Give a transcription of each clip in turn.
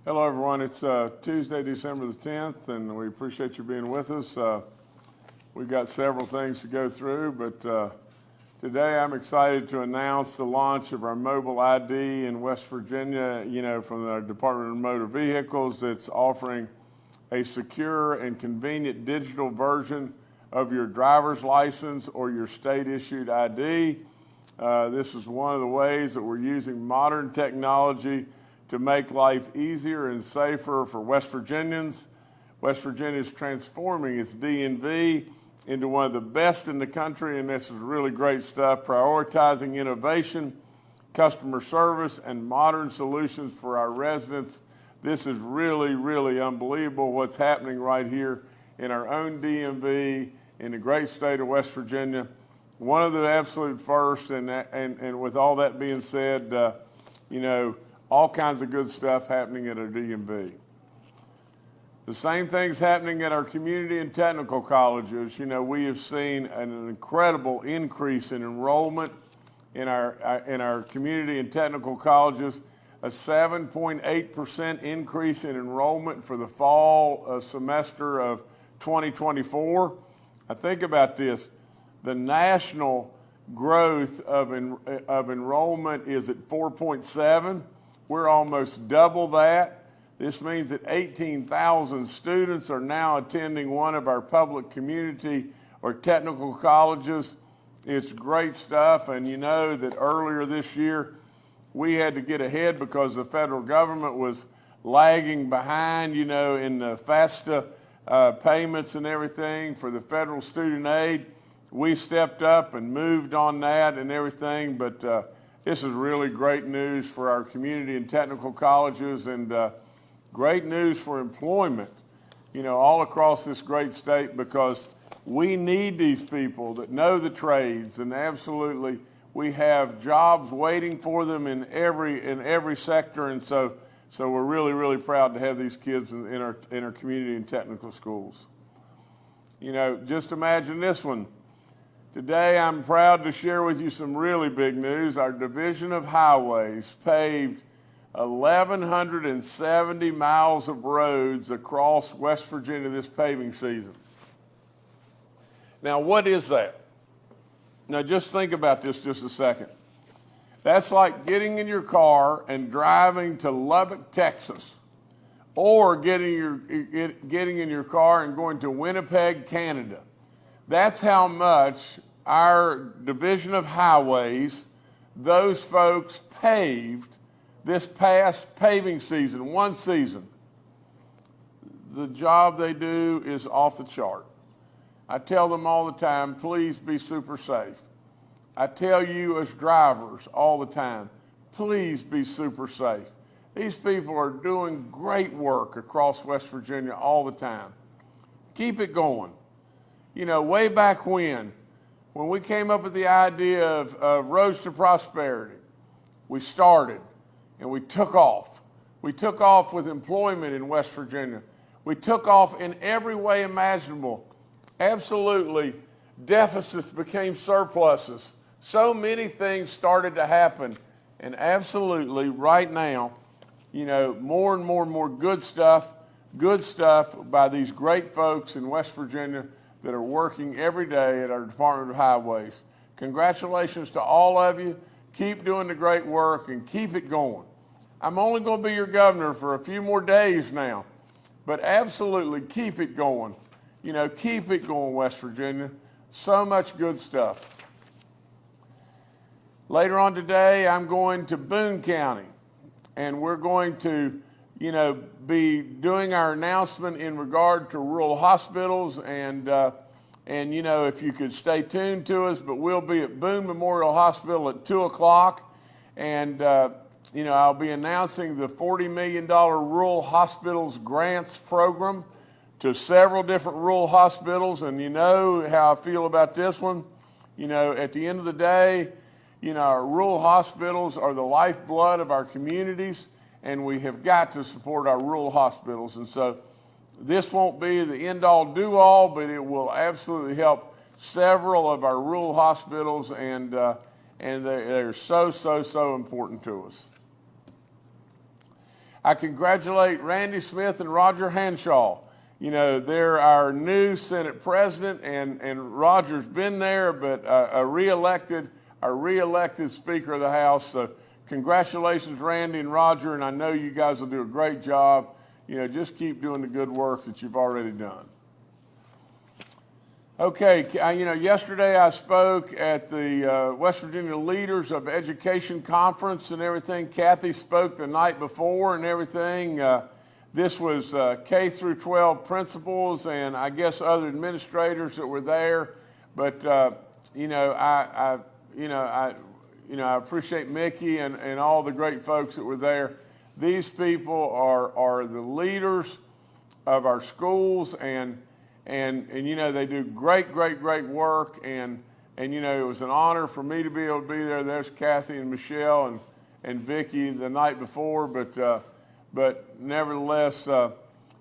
Hello, everyone. It's Tuesday, December the 10th, and we appreciate you being with us. We've got several things to go through, but today I'm excited to announce the launch of our mobile ID in West Virginia, from the Department of Motor Vehicles. That's offering a secure and convenient digital version of your driver's license or your state-issued ID. This is one of the ways that we're using modern technology to make life easier and safer for West Virginians. West Virginia is transforming its DMV into one of the best in the country, and this is really great stuff, prioritizing innovation, customer service, and modern solutions for our residents. This is really, really unbelievable what's happening right here in our own DMV in the great state of West Virginia. One of the absolute first, and with all that being said, all kinds of good stuff happening at our DMV. The same thing's happening at our community and technical colleges. We have seen an incredible increase in enrollment in our community and technical colleges, a 7.8% increase in enrollment for the fall semester of 2024. Now think about this. The national growth of enrollment is at 4.7. We're almost double that. This means that 18,000 students are now attending one of our public community or technical colleges. It's great stuff, and you know that earlier this year we had to get ahead because the federal government was lagging behind, in the FAFSA payments and everything for the federal student aid. We stepped up and moved on that and everything, but this is really great news for our community and technical colleges, and great news for employment, all across this great state, because we need these people that know the trades, and absolutely we have jobs waiting for them in every sector, and so we're really, really proud to have these kids in our community and technical schools. Just imagine this one. Today, I'm proud to share with you some really big news. Our Division of Highways paved 1,170 miles of roads across West Virginia this paving season. Now, what is that? Now, just think about this just a second. That's like getting in your car and driving to Lubbock, Texas, or getting in your car and going to Winnipeg, Canada. That's how much our Division of Highways, those folks paved this past paving season, one season. The job they do is off the chart. I tell them all the time, please be super safe. I tell you as drivers all the time, please be super safe. These people are doing great work across West Virginia all the time. Keep it going. Way back when we came up with the idea of Roads to Prosperity, we started and we took off. We took off with employment in West Virginia. We took off in every way imaginable. Absolutely, deficits became surpluses. So many things started to happen, and absolutely right now, more and more good stuff by these great folks in West Virginia that are working every day at our Department of Highways. Congratulations to all of you. Keep doing the great work and keep it going. I'm only going to be your governor for a few more days now, but absolutely keep it going. Keep it going, West Virginia. So much good stuff. Later on today, I'm going to Boone County, and we're going to be doing our announcement in regard to rural hospitals, and if you could stay tuned to us, but we'll be at Boone Memorial Hospital at 2 o'clock, and I'll be announcing the $40 million Rural Hospitals Grants Program to several different rural hospitals, and you know how I feel about this one. At the end of the day, our rural hospitals are the lifeblood of our communities, and we have got to support our rural hospitals. And so this won't be the end-all, do-all, but it will absolutely help several of our rural hospitals, and they're so important to us. I congratulate Randy Smith and Roger Hanshaw. You know, they're our new Senate president, and Roger's been there, but our re-elected Speaker of the House. So congratulations, Randy and Roger, and I know you guys will do a great job. You know, just keep doing the good work that you've already done. Okay, you know, yesterday I spoke at the West Virginia Leaders of Education Conference and everything. Kathy spoke the night before and everything. This was K through 12 principals and I guess other administrators that were there. But you know, I appreciate Mickey and all the great folks that were there. These people are the leaders of our schools, and you know, they do great work, and you know, it was an honor for me to be able to be there. There's Kathy and Michelle and Vicki the night before, but nevertheless,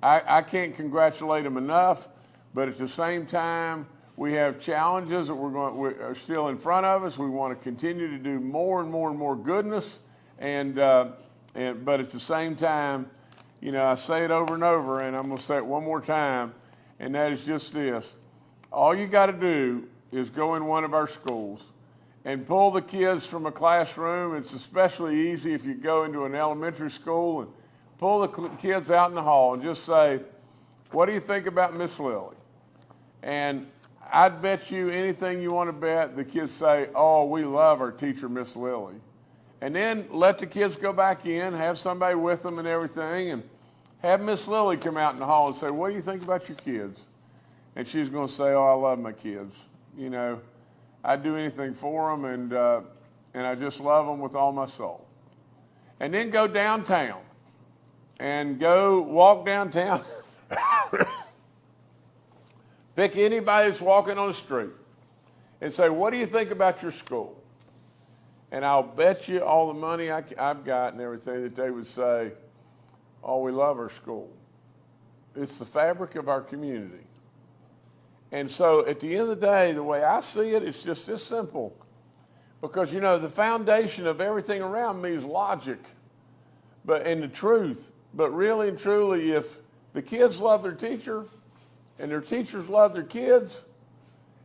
I can't congratulate them enough. But at the same time, we have challenges that are still in front of us. We want to continue to do more and more goodness, but at the same time, you know, I say it over and over, and I'm going to say it one more time, and that is just this. All you got to do is go in one of our schools and pull the kids from a classroom. It's especially easy if you go into an elementary school and pull the kids out in the hall and just say, what do you think about Miss Lily? And I'd bet you anything you want to bet, the kids say, oh, we love our teacher, Miss Lily. And then let the kids go back in, have somebody with them and everything, and have Miss Lily come out in the hall and say, what do you think about your kids? And she's going to say, oh, I love my kids. You know, I'd do anything for them, and I just love them with all my soul. And then go downtown and go walk downtown. Pick anybody that's walking on the street and say, what do you think about your school? And I'll bet you all the money I've got and everything that they would say, oh, we love our school. It's the fabric of our community. And so at the end of the day, the way I see it, it's just this simple. Because, you know, the foundation of everything around me is logic and the truth. But really and truly, if the kids love their teacher and their teachers love their kids,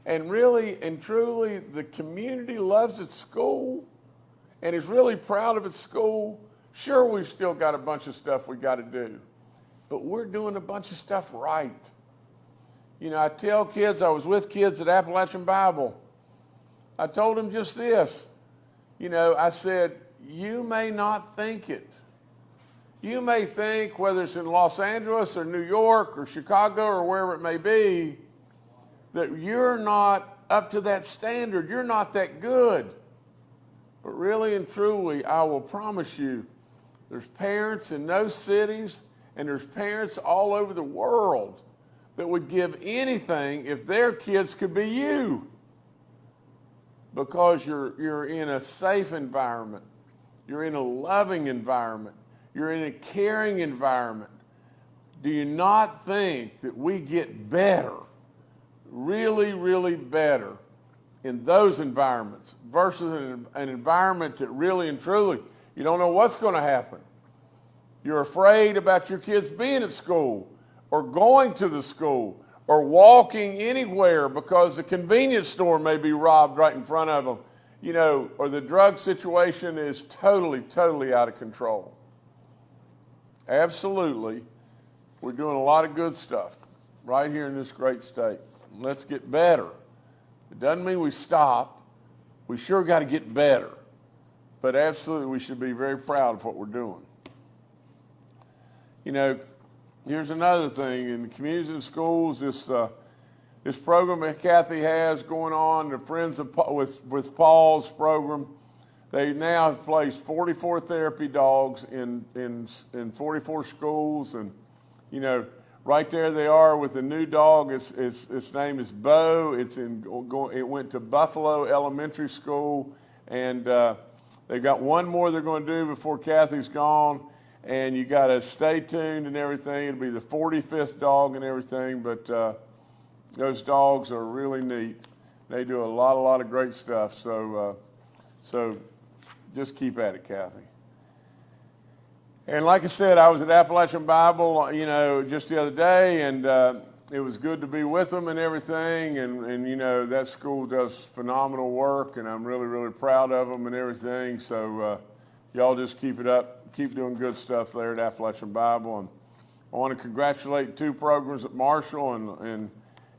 and really and truly the community loves its school and is really proud of its school, sure, we've still got a bunch of stuff we got to do, but we're doing a bunch of stuff right. You know, I tell kids, I was with kids at Appalachian Bible. I told them just this. You know, I said, you may not think it. You may think, whether it's in Los Angeles or New York or Chicago or wherever it may be, that you're not up to that standard. You're not that good. But really and truly, I will promise you, there's parents in those cities and there's parents all over the world that would give anything if their kids could be you. Because you're in a safe environment. You're in a loving environment. You're in a caring environment. Do you not think that we get better, really better in those environments versus an environment that really and truly, you don't know what's going to happen. You're afraid about your kids being at school or going to the school or walking anywhere because the convenience store may be robbed right in front of them, you know, or the drug situation is totally out of control. Absolutely, we're doing a lot of good stuff right here in this great state. Let's get better. It doesn't mean we stop. We sure got to get better. But absolutely, we should be very proud of what we're doing. You know, here's another thing. In the communities and schools, this program that Kathy has going on, the Friends of with Paul's program, they now have placed 44 therapy dogs in 44 schools. And, you know, right there they are with a new dog. Its name is Bo. It went to Buffalo Elementary School, and they've got one more they're going to do before Kathy's gone. And you got to stay tuned and everything. It'll be the 45th dog and everything. But those dogs are really neat. They do a lot of great stuff. So just keep at it, Kathy. And like I said, I was at Appalachian Bible, just the other day, and it was good to be with them and everything. And that school does phenomenal work, and I'm really, really proud of them and everything. So y'all just keep it up. Keep doing good stuff there at Appalachian Bible. And I want to congratulate 2 programs at Marshall, and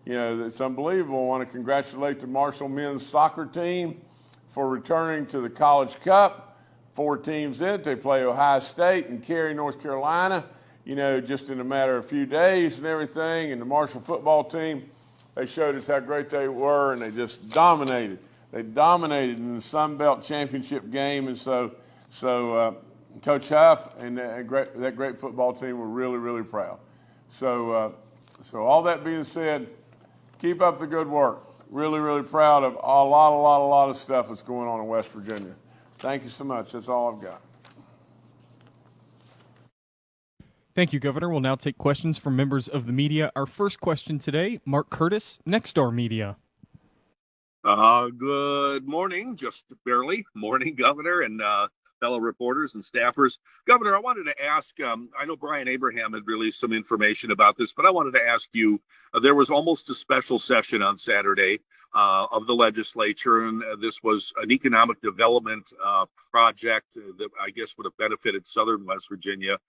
it's unbelievable. I want to congratulate the Marshall men's soccer team for returning to the College Cup. 4 teams in it. They play Ohio State and Cary, North Carolina, just in a matter of a few days and everything. And the Marshall football team, they showed us how great they were, and they just dominated. They dominated in the Sun Belt Championship game. And so Coach Huff and that great football team were really, really proud. So all that being said, keep up the good work. Really, really proud of a lot of stuff that's going on in West Virginia. Thank you so much. That's all I've got. Thank you, Governor. We'll now take questions from members of the media. Our first question today, Mark Curtis, Nexstar Media. Good morning, just barely. Morning, Governor, and fellow reporters and staffers. Governor, I wanted to ask, I know Brian Abraham had released some information about this, but I wanted to ask you, there was almost a special session on Saturday of the legislature, and this was an economic development project that I guess would have benefited southern West Virginia.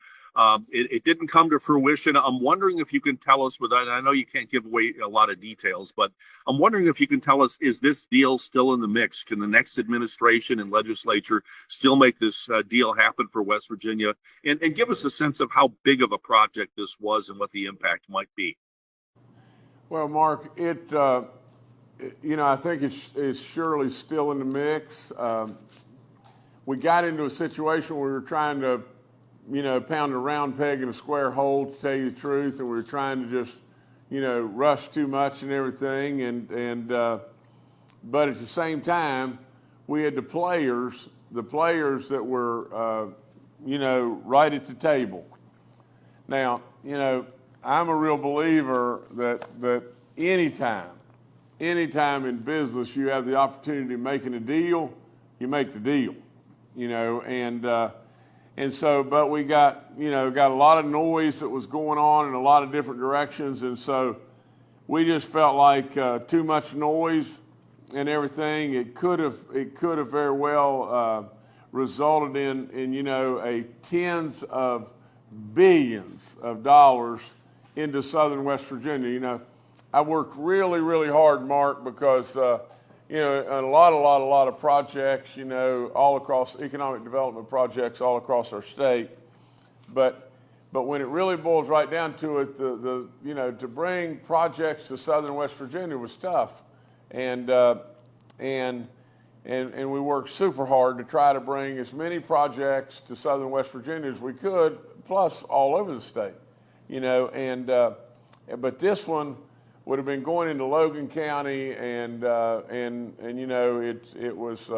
It didn't come to fruition. I'm wondering if you can tell us, I know you can't give away a lot of details, but I'm wondering if you can tell us, is this deal still in the mix? Can the next administration and legislature still make this deal happen for West Virginia? And give us a sense of how big of a project this was and what the impact might be. Well, Mark, I think it's surely still in the mix. We got into a situation where we were trying to, pound a round peg in a square hole, to tell you the truth, and we were trying to just, rush too much and everything. But at the same time, we had the players that were, right at the table. Now, I'm a real believer that anytime in business you have the opportunity of making a deal, you make the deal, and so, but we got a lot of noise that was going on in a lot of different directions, and so we just felt like too much noise and everything. It could have very well resulted in a tens of billions of dollars into southern West Virginia. I worked really, really hard, Mark, because a lot of projects, all across economic development projects all across our state. But when it really boils right down to it, to bring projects to southern West Virginia was tough, and we worked super hard to try to bring as many projects to southern West Virginia as we could, plus all over the state, but this one would have been going into Logan County, and it was,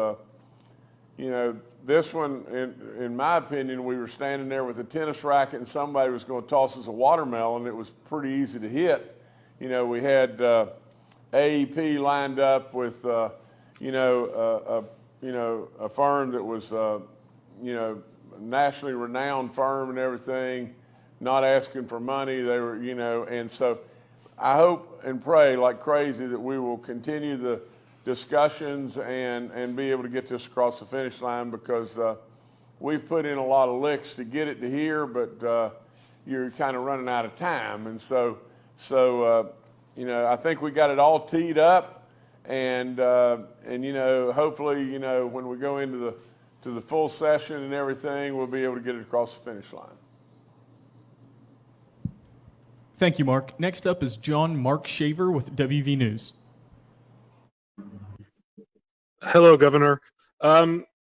this one, in my opinion, we were standing there with a tennis racket and somebody was going to toss us a watermelon. It was pretty easy to hit. We had AEP lined up with, a firm that was, nationally renowned firm and everything, not asking for money. They were, and so I hope and pray like crazy that we will continue the discussions and be able to get this across the finish line, because we've put in a lot of licks to get it to here, but you're kind of running out of time. And so I think we got it all teed up, and hopefully, when we go into the full session and everything, we'll be able to get it across the finish line. Thank you, Mark. Next up is John Mark Shaver with WV News. Hello, Governor. I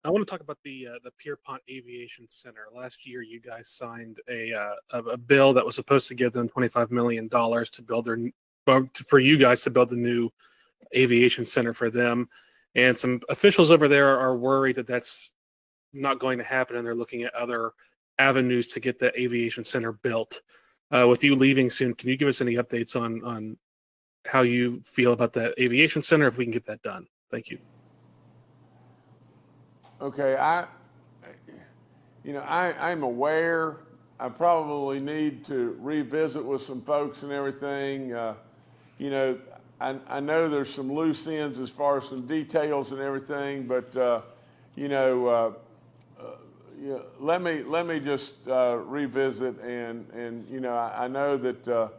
want to talk about the Pierpont Aviation Center. Last year, you guys signed a bill that was supposed to give them $25 million to build for you guys to build the new aviation center for them. And some officials over there are worried that that's not going to happen, and they're looking at other avenues to get the aviation center built. With you leaving soon, can you give us any updates on how you feel about that aviation center, if we can get that done? Thank you. Okay, I'm aware I probably need to revisit with some folks and everything. I know there's some loose ends as far as some details and everything, but let me just revisit and I know that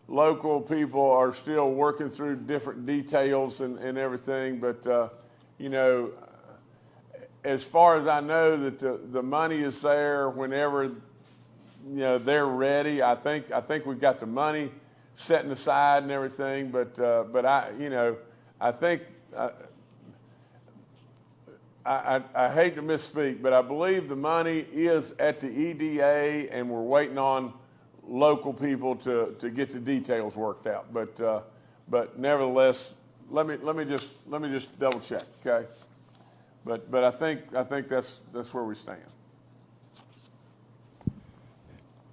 local people are still working through different details and everything, but as far as I know that the money is there whenever they're ready. I think we've got the money setting aside and everything, but I think I hate to misspeak, but I believe the money is at the EDA, and we're waiting on local people to get the details worked out. But nevertheless, let me just double check, okay? But I think that's where we stand.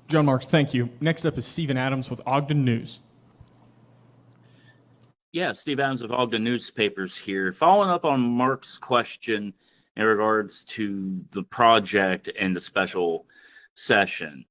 John Marks, thank you. Next up is Stephen Adams with Ogden News. Yeah, Steve Adams of Ogden Newspapers here. Following up on Mark's question in regards to the project and the special session.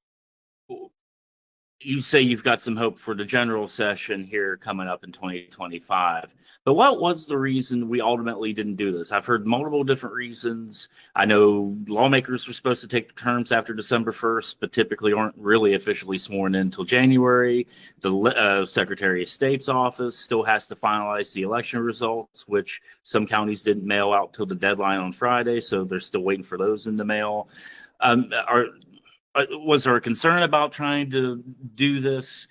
You say you've got some hope for the general session here coming up in 2025. But what was the reason we ultimately didn't do this? I've heard multiple different reasons. I know lawmakers were supposed to take terms after December 1st, but typically aren't really officially sworn in until January. The Secretary of State's office still has to finalize the election results, which some counties didn't mail out till the deadline on Friday, so they're still waiting for those in the mail. Was there a concern about trying to do this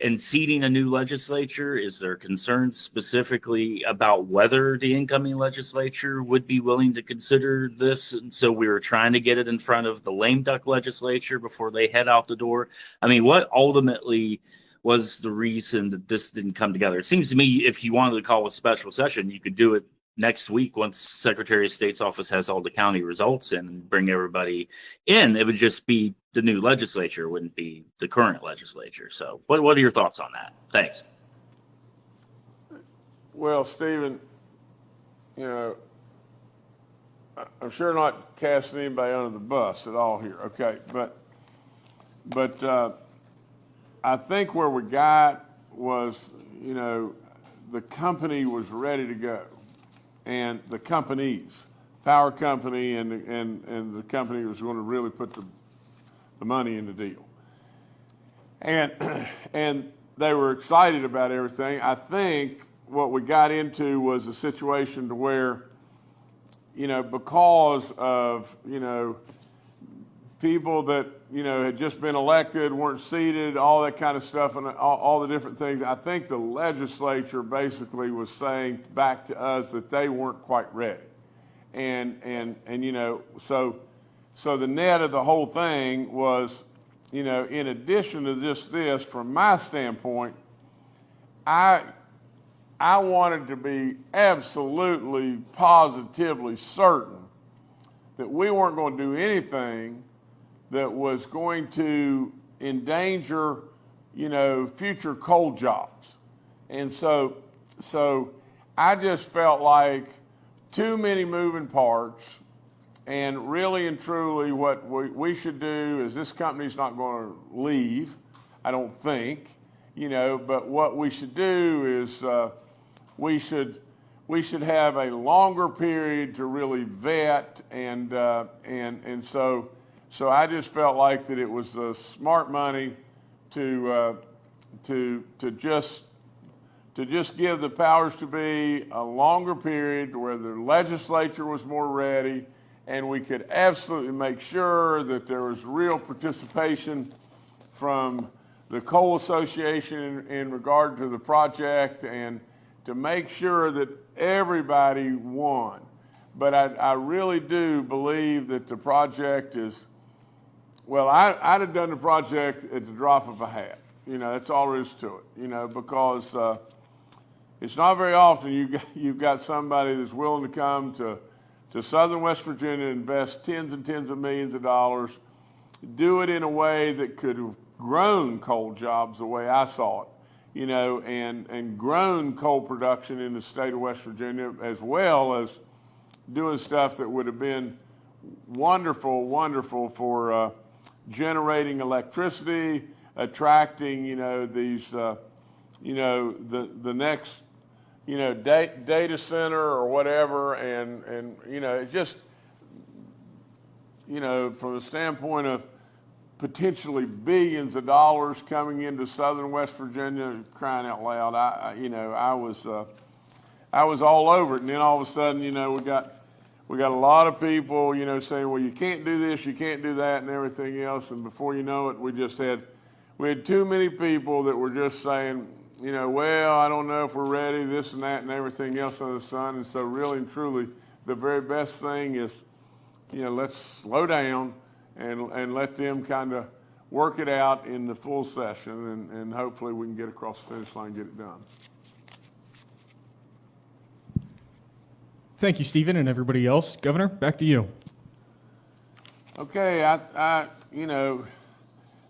and seating a new legislature? Is there concern specifically about whether the incoming legislature would be willing to consider this? And so we were trying to get it in front of the lame duck legislature before they head out the door. I mean, what ultimately was the reason that this didn't come together? It seems to me if you wanted to call a special session, you could do it next week once Secretary of State's office has all the county results in and bring everybody in. It would just be the new legislature, it wouldn't be the current legislature. So what are your thoughts on that? Thanks. Well, Stephen, I'm sure not casting anybody under the bus at all here, okay? But I think where we got was, the company was ready to go. And the companies, power company and the company was going to really put the money in the deal. And they were excited about everything. I think what we got into was a situation to where, because of, people that, had just been elected, weren't seated, all that kind of stuff, and all the different things. I think the legislature basically was saying back to us that they weren't quite ready. And so the net of the whole thing was, in addition to just this, from my standpoint, I wanted to be absolutely, positively certain that we weren't going to do anything that was going to endanger, future coal jobs. And so I just felt like too many moving parts, and really and truly what we should do is, this company's not going to leave, I don't think, but what we should do is we should have a longer period to really vet, and so I just felt like that it was smart money to just give the powers to be a longer period where the legislature was more ready, and we could absolutely make sure that there was real participation from the Coal Association in regard to the project, and to make sure that everybody won. But I really do believe that the project is, well, I'd have done the project at the drop of a hat. That's all there is to it, because it's not very often you've got somebody that's willing to come to southern West Virginia and invest tens and tens of millions of dollars, do it in a way that could have grown coal jobs the way I saw it, and grown coal production in the state of West Virginia, as well as doing stuff that would have been wonderful for generating electricity, attracting, these, the next, data center or whatever, and it just, from the standpoint of potentially billions of dollars coming into southern West Virginia, crying out loud, I was all over it, and then all of a sudden, we got a lot of people, saying, well, you can't do this, you can't do that, and everything else, and before you know it, we had too many people that were just saying, well, I don't know if we're ready, this and that, and everything else under the sun, and so really and truly, the very best thing is, let's slow down and let them kind of work it out in the full session, and hopefully we can get across the finish line and get it done. Thank you, Stephen, and everybody else. Governor, back to you. Okay,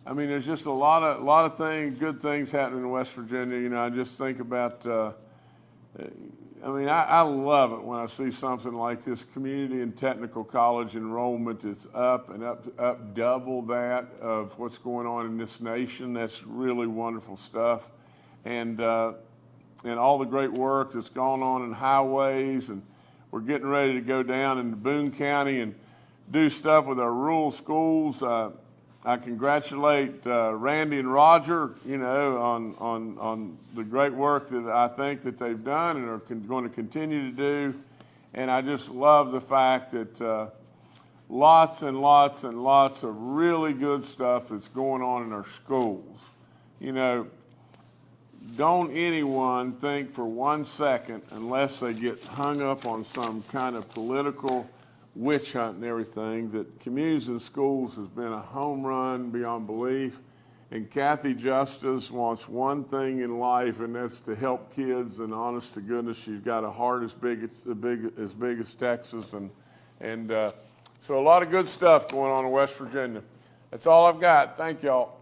there's just a lot of things, good things happening in West Virginia. I just think about, I love it when I see something like this community and technical college enrollment is up and up double that of what's going on in this nation. That's really wonderful stuff. And all the great work that's gone on in highways, and we're getting ready to go down into Boone County and do stuff with our rural schools. I congratulate Randy and Roger, on the great work that I think that they've done and are going to continue to do. And I just love the fact that lots and lots and lots of really good stuff that's going on in our schools. Don't anyone think for 1 second, unless they get hung up on some kind of political witch hunt and everything, that communities and schools has been a home run beyond belief. And Kathy Justice wants one thing in life, and that's to help kids. And honest to goodness, she's got a heart as big as Texas, and so a lot of good stuff going on in West Virginia. That's all I've got. Thank y'all.